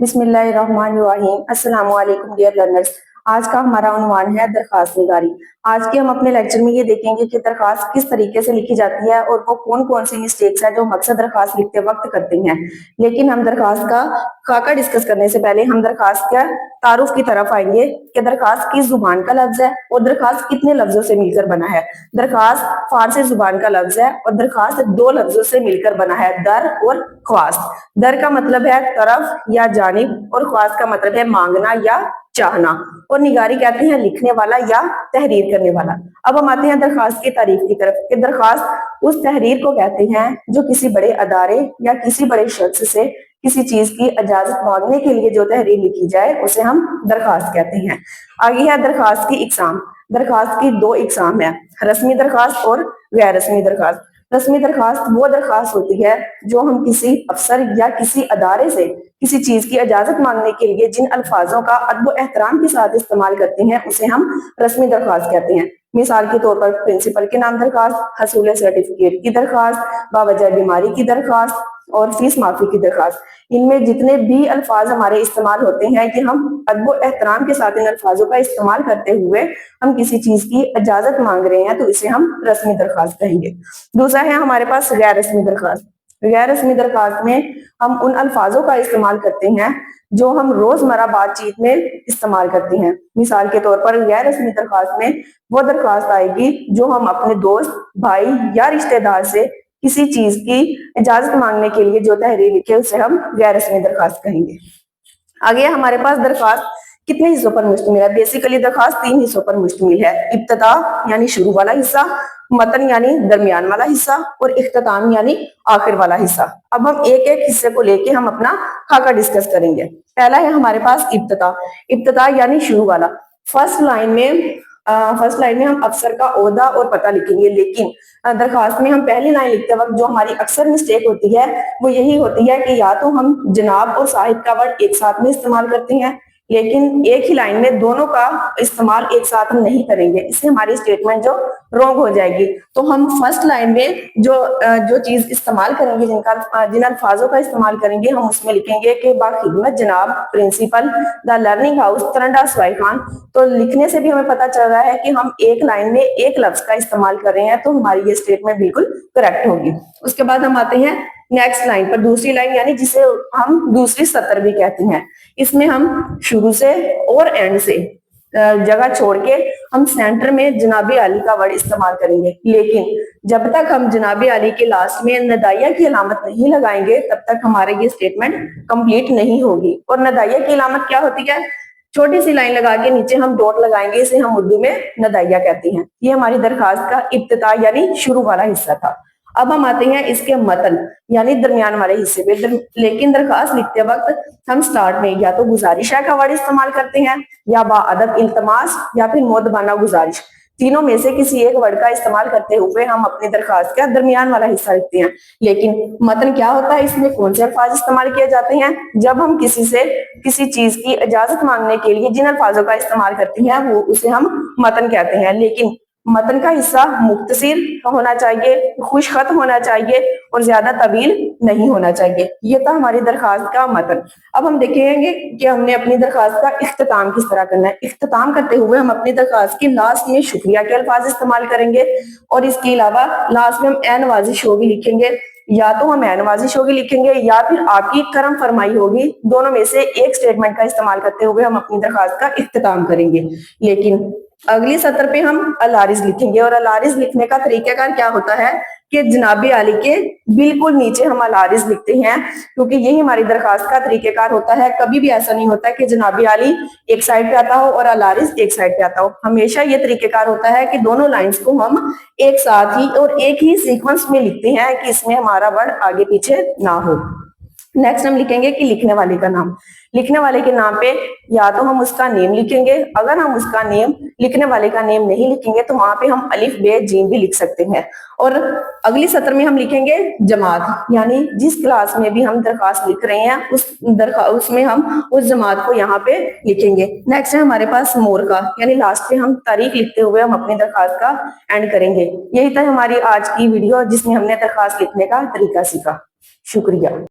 बिस्मिल्लाहिर्रहमानिर्रहीम। अस्सलाम वालेकुम डियर लर्नर्स। आज का हमारा उन्वान है दरखास्त निगारी। आज के हम अपने लेक्चर में ये देखेंगे कि दरखास्त किस तरीके से लिखी जाती है और वो कौन कौन सी मिस्टेक्स है जो हम अक्सर दरखास्त लिखते वक्त करते हैं। लेकिन हम दरखास्त का खाका डिस्कस करने से पहले हम दरखास्त का तारुफ की तरफ आएंगे कि दरखास्त किस जुबान का लफ्ज है और दरखास्त कितने लफ्जों से मिलकर बना है। दरखास्त फारसी जुबान का लफ्ज है और दरखास्त दो लफ्जों से मिलकर बना है, दर और ख्वास्त। दर का मतलब है तरफ या जानिब और ख्वास्त का मतलब है मांगना या चाहना, और निगारी कहते हैं लिखने वाला या तहरीर करने वाला। अब हम आते हैं दरखास्त की तारीफ की तरफ कि दरखास्त उस तहरीर को कहते हैं जो किसी बड़े अदारे या किसी बड़े शख्स से किसी चीज की इजाजत मांगने के लिए जो तहरीर लिखी जाए उसे हम दरखास्त कहते हैं। आगे है दरखास्त की इकसाम। दरखास्त की दो इकसाम है, रस्मी दरखास्त और गैर रस्मी दरखास्त। रस्मी दरखास्त वो दरखास्त होती है जो हम किसी अफसर या किसी अदारे से किसी चीज की इजाजत मांगने के लिए जिन अल्फाजों का अदब एहतराम के साथ इस्तेमाल करते हैं उसे हम रस्मी दरखास्त कहते हैं। मिसाल के तौर पर प्रिंसिपल के नाम दरखास्त, हसूल सर्टिफिकेट की दरखास्त, बावजह बीमारी की दरखास्त और फीस माफी की दरखास्त। इनमें जितने भी अल्फाज हमारे इस्तेमाल होते हैं कि हम अदब एहतराम के साथ इन अल्फाजों का इस्तेमाल करते हुए हम किसी चीज की इजाजत मांग रहे हैं तो इसे हम रस्मी दरखास्त कहेंगे। दूसरा है हमारे पास गैर रस्मी दरखास्त। गैर रस्मी दरखास्त में हम उन अल्फाजों का इस्तेमाल करते हैं जो हम रोजमर्रा बातचीत में इस्तेमाल करते हैं। मिसाल के तौर पर गैर रस्मी दरखास्त में वो दरखास्त आएगी जो हम अपने दोस्त, भाई या रिश्तेदार से किसी चीज की इजाजत मांगने के लिए जो तहरीर लिखे उसे हम गैर रस्मी दरखास्त कहेंगे। आगे हमारे पास दरखास्त कितने हिस्सों पर मुश्तमिल है। बेसिकली दरखास्त तीन हिस्सों पर मुश्तमिल है, इब्तिदा यानी शुरू वाला हिस्सा, मतन यानी दरमियान वाला हिस्सा और इख्तिताम यानी आखिर वाला हिस्सा। अब हम एक एक हिस्से को लेके हम अपना खाका डिस्कस करेंगे। पहला है हमारे पास इब्तिदा। इब्तिदा यानी शुरू वाला। फर्स्ट लाइन में हम अफसर का ओहदा और पता लिखेंगे, लेकिन दरखास्त में हम पहली लाइन लिखते वक्त जो हमारी अक्सर मिस्टेक होती है वो यही होती है कि या तो हम जनाब और साहिब का वर्ड एक साथ में इस्तेमाल करते हैं, लेकिन एक ही लाइन में दोनों का इस्तेमाल एक साथ हम नहीं करेंगे, इससे हमारी स्टेटमेंट जो रॉन्ग हो जाएगी। तो हम फर्स्ट लाइन में जो चीज इस्तेमाल करेंगे, जिन अल्फाजों का इस्तेमाल करेंगे, हम उसमें लिखेंगे कि बाखिदमत जनाब principal the learning house Taranda Sawai Khan. तो लिखने से भी हमें पता चल रहा है कि हम एक लाइन में एक लफ्ज का इस्तेमाल कर रहे हैं, तो हमारी ये स्टेटमेंट बिल्कुल करेक्ट होगी। उसके बाद हम आते हैं नेक्स्ट लाइन पर, दूसरी लाइन यानी जिसे हम दूसरी सतर भी कहते हैं। इसमें हम शुरू से और एंड से जगह छोड़ के हम सेंटर में जनाबे आली का वर्ड इस्तेमाल करेंगे, लेकिन जब तक हम जनाबे आली के लास्ट में नदाइया की अलामत नहीं लगाएंगे तब तक हमारी ये स्टेटमेंट कंप्लीट नहीं होगी। और नदाइया की अलामत क्या होती है? छोटी सी लाइन लगा के नीचे हम डॉट लगाएंगे, इसे हम उर्दू में नदाइया कहते हैं। ये हमारी दरखास्त का इब्तिदा यानी शुरू वाला हिस्सा था। अब हम आते हैं इसके मतन यानी दरमियान वाले हिस्से पे। लेकिन दरखास्त लिखते वक्त हम स्टार्ट में या तो गुजारिश का वर्ड इस्तेमाल करते हैं, या बाअदब इल्तमास, या फिर मोदबाना गुजारिश। तीनों में से किसी एक वर्ड का इस्तेमाल करते हुए हम अपनी दरखास्त का दरमियान वाला हिस्सा लिखते हैं। लेकिन मतन क्या होता है, इसमें कौन से अल्फाज इस्तेमाल किए जाते हैं? जब हम किसी से किसी चीज की इजाजत मांगने के लिए जिन अल्फाजों का इस्तेमाल करते हैं वो उसे हम मतन कहते हैं। लेकिन मतन का हिस्सा मुख्तसिर होना चाहिए, खुशखत होना चाहिए और ज्यादा तवील नहीं होना चाहिए। ये था हमारी दरखास्त का मतन। अब हम देखेंगे कि हमने अपनी दरखास्त का इख्तिताम किस तरह करना है। इख्तिताम करते हुए हम अपनी दरखास्त के लास्ट में शुक्रिया के अल्फाज इस्तेमाल करेंगे, और इसके अलावा लास्ट में हम ए नवाजिश होगी लिखेंगे। या तो हम ए नवाजिश होगी लिखेंगे या फिर आपकी करम फरमाई होगी। दोनों में से एक स्टेटमेंट का इस्तेमाल करते हुए हम अपनी दरखास्त का इख्तिताम करेंगे। लेकिन अगली सत्र पे हम अलारिज लिखेंगे, और अलारिज लिखने का तरीकाकार क्या होता है कि जनाबे आली के बिल्कुल नीचे हम अलारिज लिखते हैं, क्योंकि यही हमारी दरखास्त का तरीकाकार होता है। कभी भी ऐसा नहीं होता कि जनाबे आली एक साइड पे आता हो और अलारिज एक साइड पे आता हो। हमेशा ये तरीकाकार होता है कि दोनों लाइंस को हम एक साथ ही और एक ही सीक्वेंस में लिखते हैं कि इसमें हमारा वर्ड आगे पीछे ना हो। नेक्स्ट हम लिखेंगे कि लिखने वाले का नाम। लिखने वाले के नाम पे या तो हम उसका नेम लिखेंगे, अगर हम उसका नेम लिखने वाले का नेम नहीं लिखेंगे तो वहां पे हम अलिफ बे जीम भी लिख सकते हैं। और अगली सत्र में हम लिखेंगे जमात, यानी जिस क्लास में भी हम दरखास्त लिख रहे हैं उसमें हम उस जमात को यहाँ पे लिखेंगे। नेक्स्ट है हमारे पास मोर का, यानी लास्ट पे हम तारीख लिखते हुए हम अपनी दरखास्त का एंड करेंगे। यही था हमारी आज की वीडियो जिसमें हमने दरखास्त लिखने का तरीका सीखा। शुक्रिया।